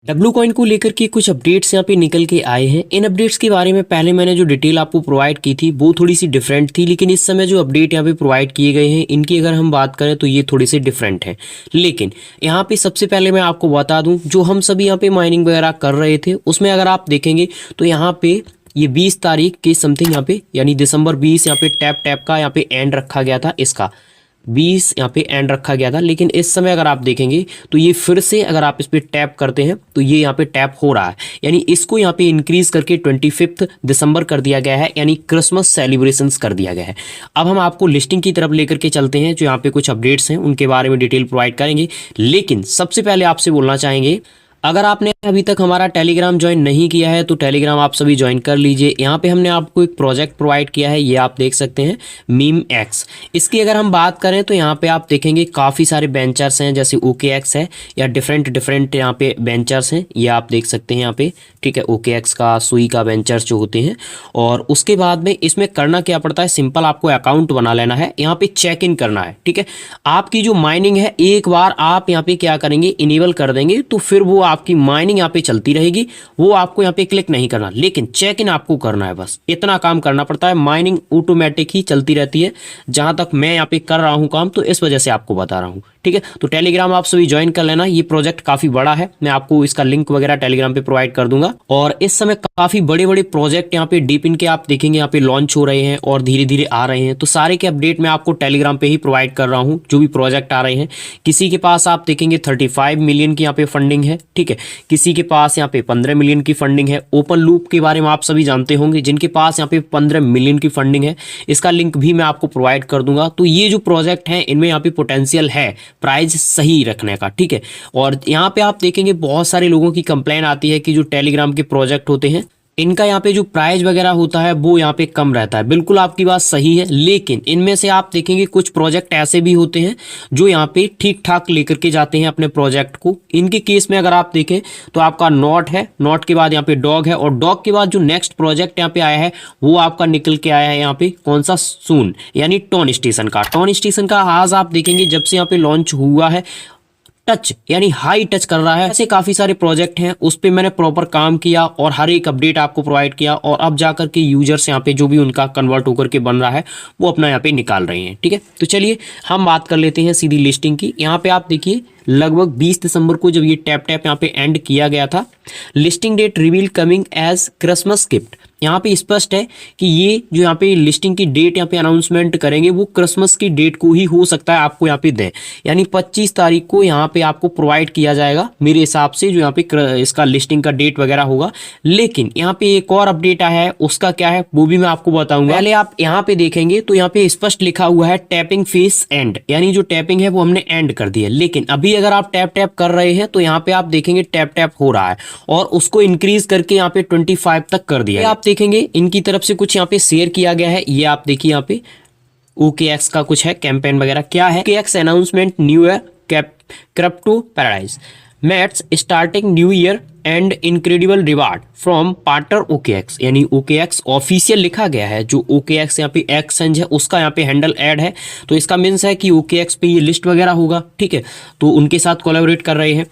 W coin को लेकर के कुछ अपडेट्स यहाँ पे निकल के आए हैं। इन अपडेट्स के बारे में पहले मैंने जो डिटेल आपको प्रोवाइड की थी वो थोड़ी सी डिफरेंट थी, लेकिन इस समय जो अपडेट यहाँ पे प्रोवाइड किए गए हैं इनकी अगर हम बात करें तो ये थोड़ी सी डिफरेंट है। लेकिन यहाँ पे सबसे पहले मैं आपको बता दूं, जो हम सभी यहाँ पे माइनिंग वगैरह कर रहे थे उसमें अगर आप देखेंगे तो यहाँ पे ये 20 तारीख के समथिंग यहाँ पे यानी दिसंबर 20 यहाँ पे टैप का यहाँ पे एंड रखा गया था। इसका 20 यहाँ पे एंड रखा गया था, लेकिन इस समय अगर आप देखेंगे तो ये फिर से अगर आप इस पे टैप करते हैं तो ये यहाँ पे टैप हो रहा है, यानी इसको यहाँ पे इंक्रीज करके 25 दिसंबर कर दिया गया है, यानी क्रिसमस सेलिब्रेशंस कर दिया गया है। अब हम आपको लिस्टिंग की तरफ लेकर के चलते हैं, जो यहाँ पे कुछ अपडेट्स हैं उनके बारे में डिटेल प्रोवाइड करेंगे। लेकिन सबसे पहले आपसे बोलना चाहेंगे, अगर आपने अभी तक हमारा टेलीग्राम ज्वाइन नहीं किया है तो टेलीग्राम आप सभी ज्वाइन कर लीजिए। यहाँ पे हमने आपको एक प्रोजेक्ट प्रोवाइड किया है, ये आप देख सकते हैं मीम एक्स। इसकी अगर हम बात करें तो यहाँ पे आप देखेंगे काफ़ी सारे बेंचर्स हैं, जैसे ओके एक्स है या डिफरेंट यहाँ पे बेंचर्स हैं, ये आप देख सकते हैं यहाँ पे, ठीक है। ओके एक्स का, सुई का बेंचर्स जो होते हैं। और उसके बाद में इसमें करना क्या पड़ता है, सिंपल आपको अकाउंट बना लेना है, यहाँ पे चेक इन करना है, ठीक है। आपकी जो माइनिंग है एक बार आप यहाँ पे क्या करेंगे, इनेबल कर देंगे तो फिर वो आपकी माइनिंग यहाँ पे चलती रहेगी, वो आपको यहाँ पे क्लिक नहीं करना, लेकिन चेक इन आपको करना है, बस इतना काम करना पड़ता है। माइनिंग ऑटोमेटिक ही चलती रहती है, जहां तक मैं यहाँ पे कर रहा हूँ काम, तो इस वजह से आपको बता रहा हूँ, ठीक है। तो टेलीग्राम आप सभी ज्वाइन कर लेना, ये प्रोजेक्ट काफी बड़ा है, मैं आपको इसका लिंक वगैरह टेलीग्राम पे प्रोवाइड कर दूंगा। और इस समय काफी बड़े बड़े प्रोजेक्ट यहाँ पे डीप इन के आप देखेंगे यहाँ पे लॉन्च हो रहे हैं और धीरे धीरे आ रहे हैं, तो सारे के अपडेट मैं आपको टेलीग्राम पे ही प्रोवाइड कर रहा हूँ, जो भी प्रोजेक्ट आ रहे हैं। किसी के पास आप देखेंगे 35 मिलियन की यहाँ पे फंडिंग है, ठीक है। किसी के पास यहाँ पे 15 मिलियन की फंडिंग है। ओपन लूप के बारे में आप सभी जानते होंगे, जिनके पास यहाँ पे 15 मिलियन की फंडिंग है, इसका लिंक भी मैं आपको प्रोवाइड कर दूंगा। तो ये जो प्रोजेक्ट है इनमें यहाँ पे पोटेंशियल है प्राइस सही रखने का, ठीक है। और यहाँ पे आप देखेंगे बहुत सारे लोगों की कंप्लेन आती है कि जो टेलीग्राम के प्रोजेक्ट होते हैं इनका यहाँ पे जो प्राइस वगैरह होता है वो यहाँ पे कम रहता है। बिल्कुल आपकी बात सही है, लेकिन इनमें से आप देखेंगे कुछ प्रोजेक्ट ऐसे भी होते हैं जो यहाँ पे ठीक ठाक लेकर के जाते हैं अपने प्रोजेक्ट को। इनके केस में अगर आप देखें तो आपका नॉट है, नॉट के बाद यहाँ पे डॉग है, और डॉग के बाद जो नेक्स्ट प्रोजेक्ट यहाँ पे आया है वो आपका निकल के आया है यहाँ पे कौन सा, सून, यानी टोन स्टेशन का। टोन स्टेशन का आज आप देखेंगे जब से यहाँ पे लॉन्च हुआ है, टच यानी हाई टच कर रहा है। ऐसे काफी सारे प्रोजेक्ट हैं, उस पे मैंने प्रॉपर काम किया और हर एक अपडेट आपको प्रोवाइड किया, और अब जाकर के यूजर्स यहाँ पे जो भी उनका कन्वर्ट होकर के बन रहा है वो अपना यहाँ पे निकाल रहे हैं, ठीक है। तो चलिए हम बात कर लेते हैं सीधी लिस्टिंग की। यहाँ पे आप देखिए लगभग 20 दिसंबर को जब ये टैप यहाँ पे एंड किया गया था, listing date reveal coming as Christmas gift. यहाँ पे स्पष्ट है कि ये जो यहाँ पे लिस्टिंग की डेट यहाँ पे अनाउंसमेंट करेंगे वो क्रिसमस की डेट को ही हो सकता है आपको यहाँ पे दें, यानी 25 तारीख को यहाँ पे आपको प्रोवाइड किया जाएगा मेरे हिसाब से, जो यहाँ पे इसका लिस्टिंग का डेट वगैरह होगा। लेकिन यहाँ पे एक और अपडेट आया है, उसका क्या है वो भी मैं आपको बताऊंगा। पहले आप यहाँ पे देखेंगे तो यहाँ पे स्पष्ट लिखा हुआ है टैपिंग फेस एंड, यानी जो टैपिंग है वो हमने एंड कर दी है। लेकिन अभी अगर आप टैप कर रहे हैं तो यहाँ पे आप देखेंगे टैप हो रहा है, और उसको इंक्रीज करके यहाँ पे 25 तक कर दिया है। आप देखेंगे इनकी तरफ से कुछ यहाँ पे शेयर किया गया है, ये आप देखिए यहाँ पे OKX का कुछ है कैंपेन वगैरह। क्या है, OKX announcement new year crypto paradise mates starting new year and incredible reward from partner OKX, यानी OKX ऑफिशियल लिखा गया है। जो OKX यहाँ पे एक्सचेंज है उसका यहाँ पे हैंडल ऐड है, तो इसका मीन्स है कि OKX पे ये लिस्ट वगैरह होगा, ठीक है। तो उनके साथ कोलैबोरेट कर रहे हैं।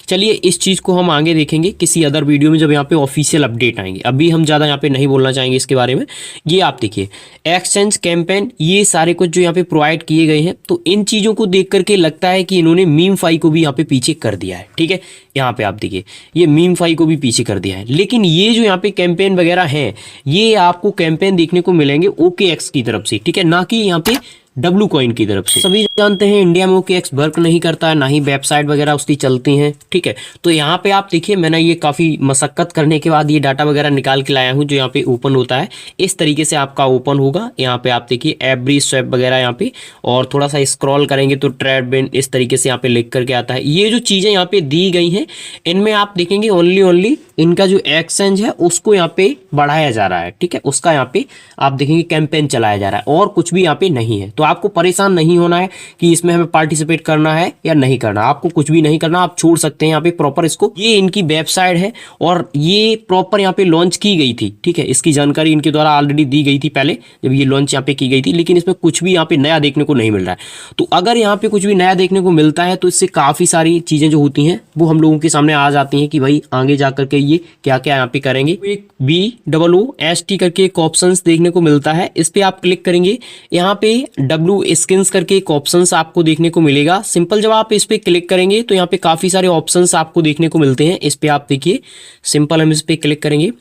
चलिए इस चीज़ को हम आगे देखेंगे किसी अदर वीडियो में जब यहाँ पे ऑफिशियल अपडेट आएंगे, अभी हम ज़्यादा यहाँ पे नहीं बोलना चाहेंगे इसके बारे में। ये आप देखिए एक्सचेंज कैंपेन, ये सारे कुछ जो यहाँ पे प्रोवाइड किए गए हैं, तो इन चीज़ों को देख करके लगता है कि इन्होंने मीम फाई को भी यहाँ पे पीछे कर दिया है, ठीक है। यहाँ पे आप देखिए ये मीम फाई को भी पीछे कर दिया है, लेकिन ये जो यहाँ पे कैंपेन वगैरह हैं ये आपको कैंपेन देखने को मिलेंगे OKX की तरफ से, ठीक है, ना कि यहाँ पे डब्लू कॉइन की तरफ से। सभी जानते हैं इंडिया में OKX वर्क नहीं करता है, ना ही वेबसाइट वगैरह उसकी चलती हैं, ठीक है। तो यहाँ पे आप देखिए मैंने ये काफ़ी मशक्कत करने के बाद ये डाटा वगैरह निकाल के लाया हूँ, जो यहाँ पे ओपन होता है इस तरीके से आपका ओपन होगा। यहाँ पे आप देखिए एवरी स्वैप वगैरह यहाँ पे, और थोड़ा सा स्क्रॉल करेंगे तो ट्रेड बिन इस तरीके से यहाँ पे लिख करके आता है। ये जो चीज़ें यहाँ पे दी गई हैं इनमें आप देखेंगे ओनली इनका जो एक्सचेंज है उसको यहाँ पे बढ़ाया जा रहा है, ठीक है, उसका यहाँ पे आप देखेंगे कैंपेन चलाया जा रहा है, और कुछ भी यहाँ पे नहीं है। तो आपको परेशान नहीं होना है कि इसमें हमें पार्टिसिपेट करना है या नहीं करना, आपको कुछ भी नहीं करना, आप छोड़ सकते हैं यहाँ पे प्रॉपर इसको। ये इनकी वेबसाइट है और ये प्रॉपर यहाँ पे लॉन्च की गई थी, ठीक है, इसकी जानकारी इनके द्वारा ऑलरेडी दी गई थी पहले जब ये लॉन्च यहाँ पे की गई थी, लेकिन इसमें कुछ भी यहाँ पे नया देखने को नहीं मिल रहा है। तो अगर यहाँ पे कुछ भी नया देखने को मिलता है तो इससे काफ़ी सारी चीज़ें जो होती हैं वो हम लोगों के सामने आ जाती हैं कि भाई आगे जा करके ये क्या क्या यहाँ पे करेंगे। एक BOOST करके एक ऑप्शन देखने को मिलता है, इस पर आप क्लिक करेंगे, यहाँ पे W स्किन्स करके एक ऑप्शन आपको देखने को मिलेगा। सिंपल जब आप इस पर क्लिक करेंगे तो यहाँ पे काफ़ी सारे ऑप्शन आपको देखने को मिलते हैं। इस पर आप देखिए, सिंपल हम इस पर क्लिक करेंगे,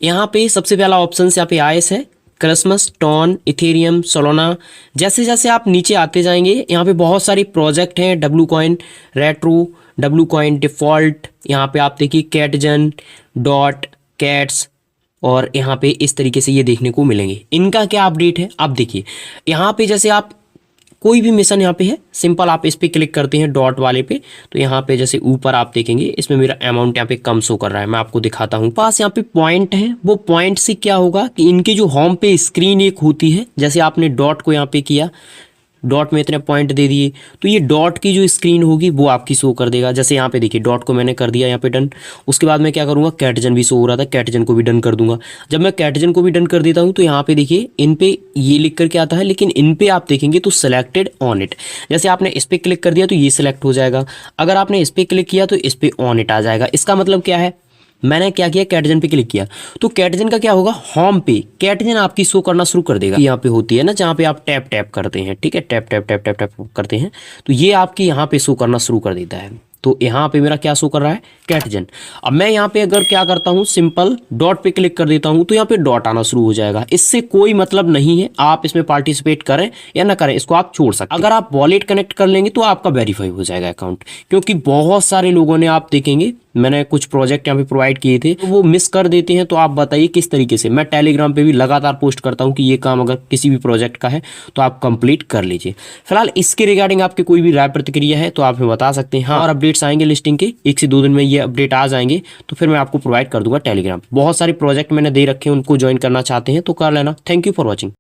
यहाँ पे सबसे पहला ऑप्शन यहाँ पे आयस है, क्रिसमस, टॉन, इथेरियम, सोलोना। जैसे जैसे आप नीचे आते जाएंगे यहाँ पे बहुत सारे प्रोजेक्ट हैं, W coin retro, W coin default, यहाँ पे आप देखिए कैटजन, डॉट, कैट्स, और यहाँ पे इस तरीके से ये देखने को मिलेंगे। इनका क्या अपडेट है आप देखिए, यहाँ पे जैसे आप कोई भी मिशन यहाँ पे है, सिंपल आप इस पे क्लिक करते हैं डॉट वाले पे, तो यहाँ पे जैसे ऊपर आप देखेंगे इसमें मेरा अमाउंट यहाँ पे कम शो कर रहा है। मैं आपको दिखाता हूँ, पास यहाँ पे पॉइंट है, वो पॉइंट से क्या होगा कि इनके जो होम पे स्क्रीन एक होती है, जैसे आपने डॉट को यहाँ पे किया, डॉट में इतने पॉइंट दे दिए, तो ये डॉट की जो स्क्रीन होगी वो आपकी शो कर देगा। जैसे यहाँ पे देखिए डॉट को मैंने कर दिया यहाँ पे डन, उसके बाद मैं क्या करूँगा, कैटजन भी शो हो रहा था, कैटजन को भी डन कर दूंगा। जब मैं कैटजन को भी डन कर देता हूँ तो यहाँ पे देखिए इन पे ये लिख करके आता है, लेकिन इन पे आप देखेंगे तो सिलेक्टेड ऑन इट, जैसे आपने इस पर क्लिक कर दिया तो ये सिलेक्ट हो जाएगा, अगर आपने इस पर क्लिक किया तो इस पर ऑन इट आ जाएगा। इसका मतलब क्या है, मैंने क्या किया, कैटजन पे क्लिक किया तो कैटजन का क्या होगा, होम पे कैटजन आपकी शो करना शुरू कर देगा। यहाँ पे होती है ना जहाँ पे आप टैप टैप करते हैं, ठीक है, tap tap tap tap tap करते हैं तो ये आपकी यहाँ पे शो करना शुरू कर देता है। तो यहाँ पे मेरा क्या शो कर रहा है, कैटजन। अब मैं यहाँ पे अगर क्या करता हूँ, सिंपल डॉट पे क्लिक कर देता हूँ तो यहाँ पे डॉट आना शुरू हो जाएगा। इससे कोई मतलब नहीं है आप इसमें पार्टिसिपेट करें या ना करें, इसको आप छोड़ सकते हैं। अगर आप वॉलेट कनेक्ट कर लेंगे तो आपका वेरीफाई हो जाएगा अकाउंट, क्योंकि बहुत सारे लोगों ने, आप देखेंगे मैंने कुछ प्रोजेक्ट यहाँ पे प्रोवाइड किए थे तो वो मिस कर देते हैं। तो आप बताइए किस तरीके से, मैं टेलीग्राम पे भी लगातार पोस्ट करता हूँ कि ये काम अगर किसी भी प्रोजेक्ट का है तो आप कंप्लीट कर लीजिए। फिलहाल इसके रिगार्डिंग आपकी कोई भी राय प्रतिक्रिया है तो आप हमें बता सकते हैं। हाँ, और अपडेट्स आएंगे लिस्टिंग के 1 से 2 दिन में ये अपडेट आ जाएंगे तो फिर मैं आपको प्रोवाइड कर दूंगा टेलीग्राम। बहुत सारे प्रोजेक्ट मैंने दे रखे हैं, उनको ज्वाइन करना चाहते हैं तो कर लेना। Thank you for watching.